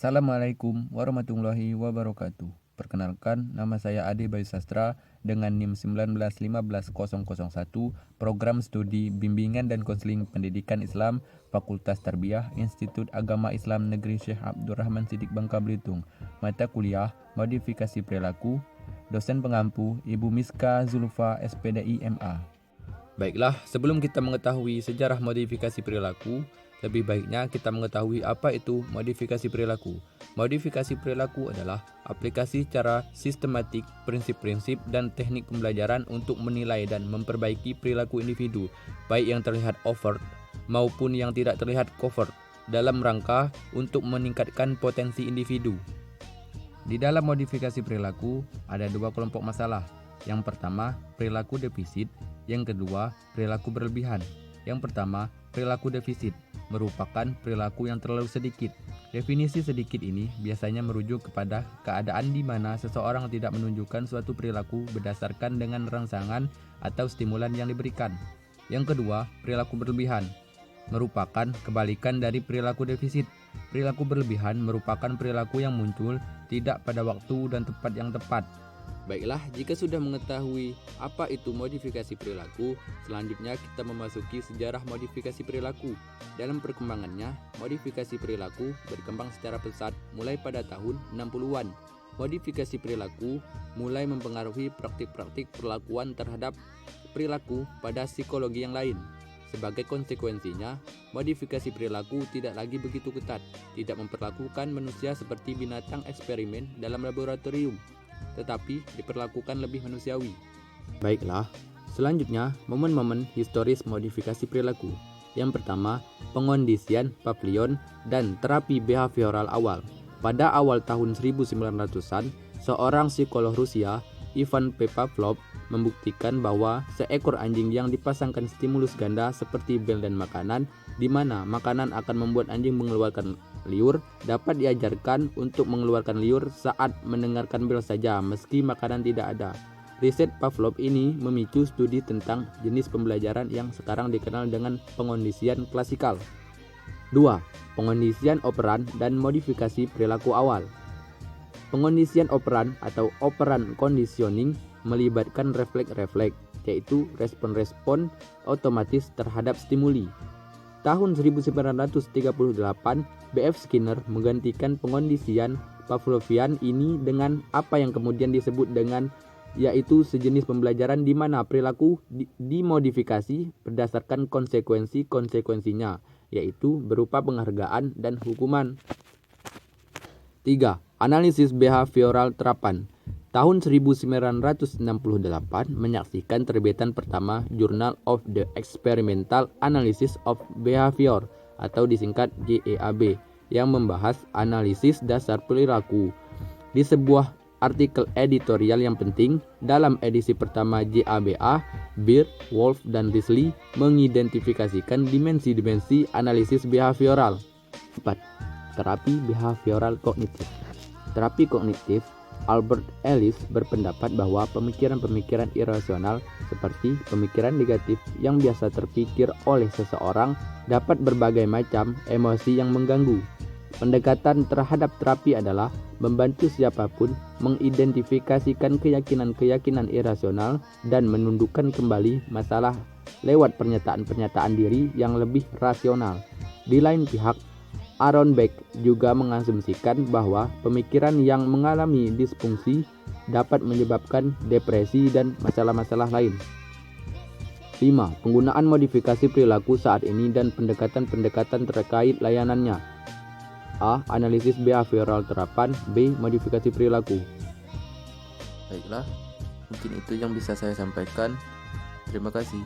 Assalamualaikum warahmatullahi wabarakatuh. Perkenalkan, nama saya Ade Bayu Sastra dengan NIM 1915001, Program Studi Bimbingan dan Konseling Pendidikan Islam, Fakultas Tarbiyah, Institut Agama Islam Negeri Syekh Abdurrahman Siddiq Bangka Belitung. Mata kuliah Modifikasi Perilaku. Dosen pengampu Ibu Miska Zulfa SPDI MA. Baiklah, sebelum kita mengetahui sejarah modifikasi perilaku, lebih baiknya kita mengetahui apa itu modifikasi perilaku. Modifikasi perilaku adalah aplikasi cara sistematik, prinsip-prinsip, dan teknik pembelajaran untuk menilai dan memperbaiki perilaku individu, baik yang terlihat overt maupun yang tidak terlihat covert, dalam rangka untuk meningkatkan potensi individu. Di dalam modifikasi perilaku ada dua kelompok masalah. Yang pertama, perilaku defisit. Yang kedua, perilaku berlebihan. Yang pertama, perilaku defisit merupakan perilaku yang terlalu sedikit. Definisi sedikit ini biasanya merujuk kepada keadaan di mana seseorang tidak menunjukkan suatu perilaku berdasarkan dengan rangsangan atau stimulan yang diberikan. Yang kedua, perilaku berlebihan merupakan kebalikan dari perilaku defisit. Perilaku berlebihan merupakan perilaku yang muncul tidak pada waktu dan tempat yang tepat. Baiklah, jika sudah mengetahui apa itu modifikasi perilaku, selanjutnya kita memasuki sejarah modifikasi perilaku. Dalam perkembangannya, modifikasi perilaku berkembang secara pesat mulai pada tahun 60-an. Modifikasi perilaku mulai mempengaruhi praktik-praktik perlakuan terhadap perilaku pada psikologi yang lain. Sebagai konsekuensinya, modifikasi perilaku tidak lagi begitu ketat, tidak memperlakukan manusia seperti binatang eksperimen dalam laboratorium, tetapi diperlakukan lebih manusiawi. Baiklah, selanjutnya momen-momen historis modifikasi perilaku. Yang pertama, pengondisian Pavlion dan terapi behavioral awal. Pada awal tahun 1900-an, seorang psikolog Rusia, Ivan P. Pavlov, membuktikan bahwa seekor anjing yang dipasangkan stimulus ganda seperti bel dan makanan, di mana makanan akan membuat anjing mengeluarkan liur, dapat diajarkan untuk mengeluarkan liur saat mendengarkan bel saja meski makanan tidak ada. Riset Pavlov ini memicu studi tentang jenis pembelajaran yang sekarang dikenal dengan pengondisian klasikal. 2. Pengondisian operan dan modifikasi perilaku awal. Pengondisian operan atau operan conditioning melibatkan refleks-refleks, yaitu respon-respon otomatis terhadap stimuli. Tahun 1938, B.F. Skinner menggantikan pengondisian Pavlovian ini dengan apa yang kemudian disebut dengan yaitu sejenis pembelajaran di mana perilaku dimodifikasi berdasarkan konsekuensi-konsekuensinya, yaitu berupa penghargaan dan hukuman. 3. Analisis behavioral terapan. Tahun 1968 menyaksikan terbitan pertama Journal of the Experimental Analysis of Behavior atau disingkat JEAB yang membahas analisis dasar perilaku. Di sebuah artikel editorial yang penting, dalam edisi pertama JABA, Beer, Wolf, dan Risley mengidentifikasikan dimensi-dimensi analisis behavioral. 4. Terapi behavioral kognitif. Terapi kognitif, Albert Ellis berpendapat bahwa pemikiran-pemikiran irasional seperti pemikiran negatif yang biasa terpikir oleh seseorang dapat berbagai macam emosi yang mengganggu. Pendekatan terhadap terapi adalah membantu siapapun mengidentifikasikan keyakinan-keyakinan irasional dan menundukkan kembali masalah lewat pernyataan-pernyataan diri yang lebih rasional. Di lain pihak, Aaron Beck juga mengasumsikan bahwa pemikiran yang mengalami disfungsi dapat menyebabkan depresi dan masalah-masalah lain. 5. Penggunaan modifikasi perilaku saat ini dan pendekatan-pendekatan terkait layanannya. A. Analisis behavioral terapan. B. Modifikasi perilaku. Baiklah, mungkin itu yang bisa saya sampaikan. Terima kasih.